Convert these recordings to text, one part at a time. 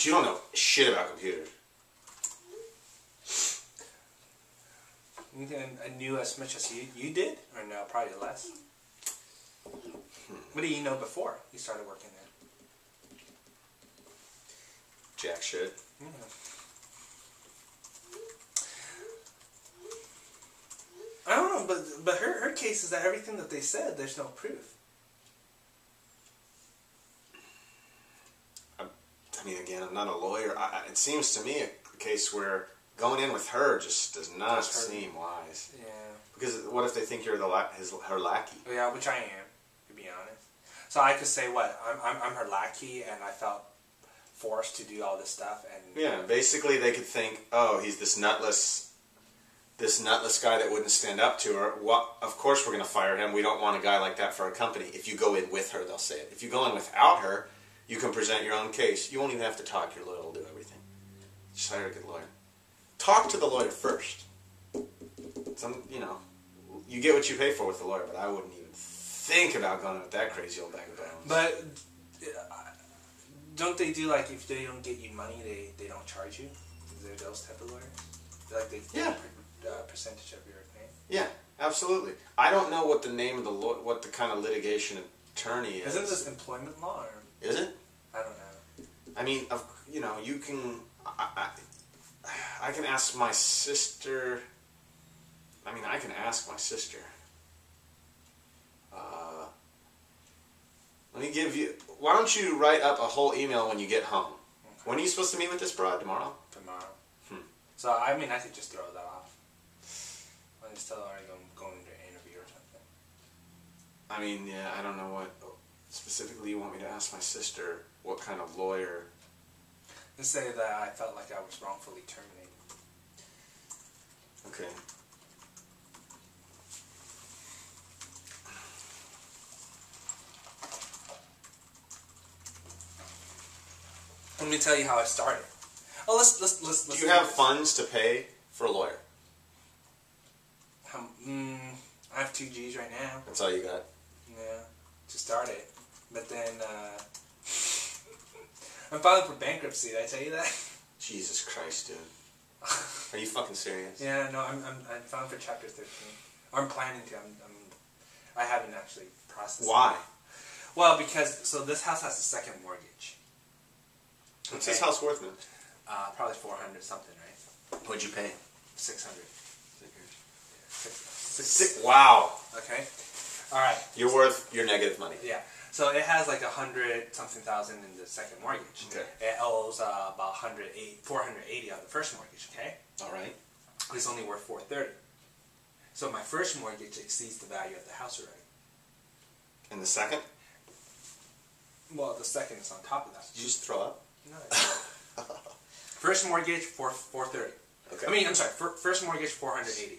But you don't know shit about computers. You think I knew as much as you did? Or no, probably less? What did you know before you started working there? Jack shit. Yeah. I don't know, but her case is that everything that they said, there's no proof. I mean, again, I'm not a lawyer. It seems to me a case where going in with her just does not seem wise. Yeah. Because what if they think you're her lackey? Yeah, which I am, to be honest. So I could say what I'm her lackey, and I felt forced to do all this stuff. And yeah, basically they could think, oh, he's this nutless guy that wouldn't stand up to her. What? Of course we're going to fire him. We don't want a guy like that for our company. If you go in with her, they'll say it. If you go in without her, you can present your own case. You won't even have to talk. Your lawyer will do everything. Just hire a good lawyer. Talk to the lawyer first. You get what you pay for with the lawyer, but I wouldn't even think about going with that crazy old bag of bones. But don't they do, like, if they don't get you money, they don't charge you? Is there those type of lawyers? Like they get a percentage of your name? Yeah, absolutely. I don't know what the name of what the kind of litigation attorney is. Isn't this employment law? Or? Is it? I don't know. I mean, you can. I can ask my sister. I mean, I can ask my sister. Let me give you. Why don't you write up a whole email when you get home? Okay. When are you supposed to meet with this broad? Tomorrow? Tomorrow. So, I mean, I could just throw that off. I just tell her I'm going to an interview or something. I mean, yeah, I don't know what specifically you want me to ask my sister. What kind of lawyer? Just say that I felt like I was wrongfully terminated. Okay. Let me tell you how I started. Oh, let's. Do you have funds to pay for a lawyer? I have 2 G's right now. That's all you got? Yeah, to start it. But then, I'm filing for bankruptcy. Did I tell you that? Jesus Christ, dude. Are you fucking serious? Yeah, no, I'm filing for Chapter 13. Or I'm planning to. I haven't actually processed. Why? It. Well, because this house has a second mortgage. What's this house worth, man? Probably 400 something, right? What'd you pay? 600. Wow. Okay. All right. You're worth your negative money. Yeah. So it has like 100 something thousand in the second mortgage. Okay. It owes about 480 on the first mortgage. Okay. All right. It's only worth 430. So my first mortgage exceeds the value of the house already. And the second? Well, the second is on top of that. Did you just throw up? No. First mortgage 430. Okay. I mean, I'm sorry. First mortgage 480.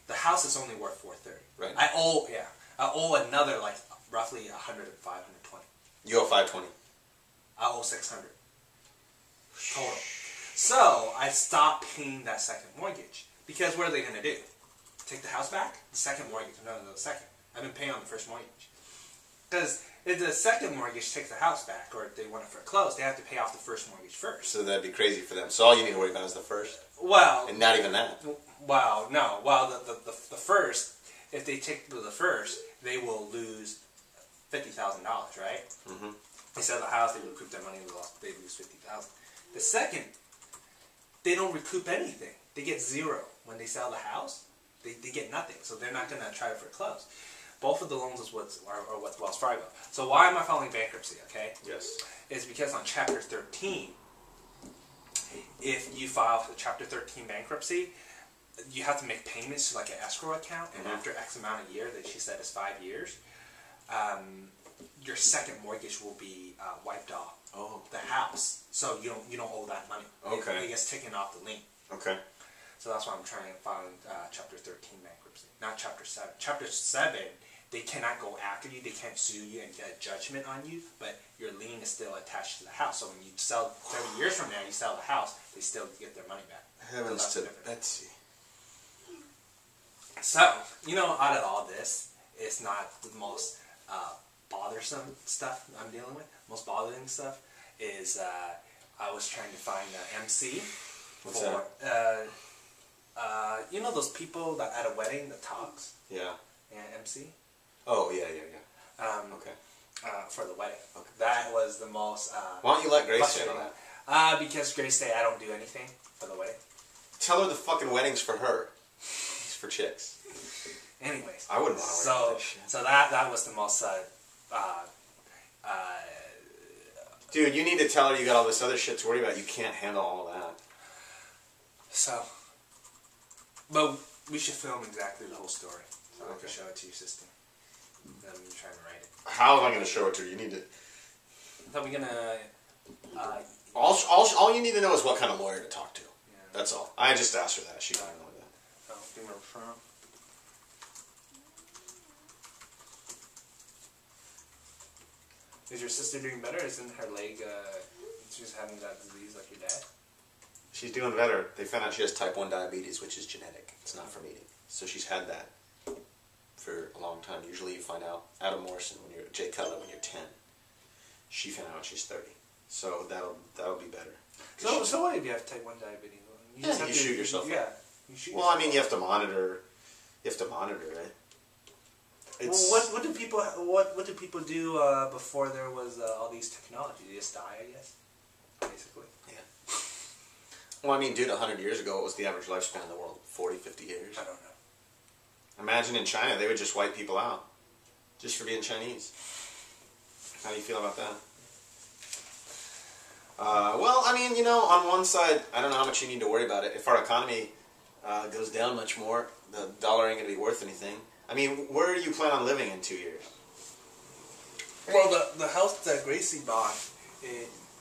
The house is only worth 430. Right. I owe another like roughly 100, 520. You owe 520. I owe 600 total. So I stopped paying that second mortgage because what are they going to do? Take the house back? The second mortgage? No, the second. I've been paying on the first mortgage. Because if the second mortgage takes the house back, or if they want to foreclose, they have to pay off the first mortgage first. So that'd be crazy for them. So all you need to worry about is the first. Well, and not even that. Well, no. Well, the first, if they take the first, they will lose $50,000, right? Mm-hmm. They sell the house, they recoup their money, they lose $50,000. The second, they don't recoup anything. They get zero when they sell the house. They get nothing, so they're not going to try to foreclose. Both of the loans are with Wells Fargo. So why am I filing bankruptcy, okay? Yes. It's because on Chapter 13, if you file for Chapter 13 bankruptcy, you have to make payments to like an escrow account, and after X amount of years, that she said is 5 years, your second mortgage will be wiped off. Oh. The house. So you don't owe that money. Okay. It gets taken off the lien. Okay. So that's why I'm trying to file Chapter 13 bankruptcy, not Chapter 7. Chapter 7, they cannot go after you, they can't sue you and get a judgment on you, but your lien is still attached to the house. So when you sell, 30 years from now, you sell the house, they still get their money back. Heavens to Betsy. So, out of all this, it's not the most bothersome stuff I'm dealing with. Most bothering stuff is I was trying to find an MC. What's for, that? You know those people that at a wedding that talks? Yeah. Yeah, MC? Oh, yeah. Okay. For the wedding. Okay. That was the most... Why don't you let Grace handle that? Because Grace say I don't do anything for the wedding. Tell her the fucking wedding's for her. It's for chicks. Anyways. I wouldn't want to wear that shit. So that was the most... Dude, you need to tell her you got all this other shit to worry about. You can't handle all of that. So... But we should film exactly the whole story. So I can show it to your sister. Then I'm trying to write it. How am I going to show it to her? You need to... So we're going to... All you need to know is what kind of lawyer to talk to. Yeah. That's all. I just asked her that. She didn't know that. Oh, give me a referral. Is your sister doing better? Isn't her leg, she's having that disease like your dad? She's doing better. They found out she has type 1 diabetes, which is genetic. It's not from eating. So she's had that for a long time. Usually you find out Adam Morrison, Jay Cutler, when you're 10. She found out when she's 30. So that'll be better. So what if you have type 1 diabetes? You just have to shoot yourself. Yeah. You shoot well, yourself. I mean, you have to monitor it. It's, well, what do people do before there was all these technology? They just die, I guess. Basically. Yeah. Well, I mean, dude, 100 years ago, what was the average lifespan in the world? 40, 50 years? I don't know. Imagine in China, they would just wipe people out. Just for being Chinese. How do you feel about that? Well, I mean, on one side, I don't know how much you need to worry about it. If our economy goes down much more, the dollar ain't going to be worth anything. I mean, where do you plan on living in 2 years? Well, the house that Gracie bought,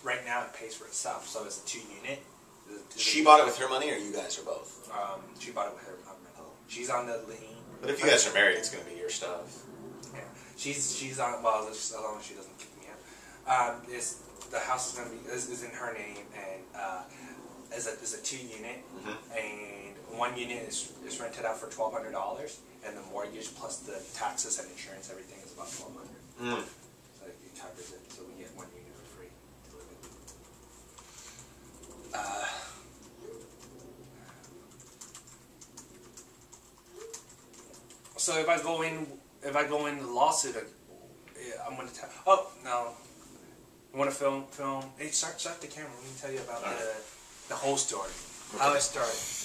right now it pays for itself, so it's a 2-unit. She bought it with her money, or you guys are both? She bought it with her money. She's on the lien. But if you guys are married, it's going to be your stuff. Yeah, she's on. Well, as long as she doesn't kick me out. The house is going to be is in her name, and is a 2-unit, and 1 unit is rented out for $1,200, and the mortgage plus the taxes and insurance, everything is about $1,200. So it covers it. So we get 1 unit for free to live in. So if I go in the lawsuit, I'm going to tell. Oh no, I want to film. Hey, start the camera. Let me tell you about the whole story, how it started.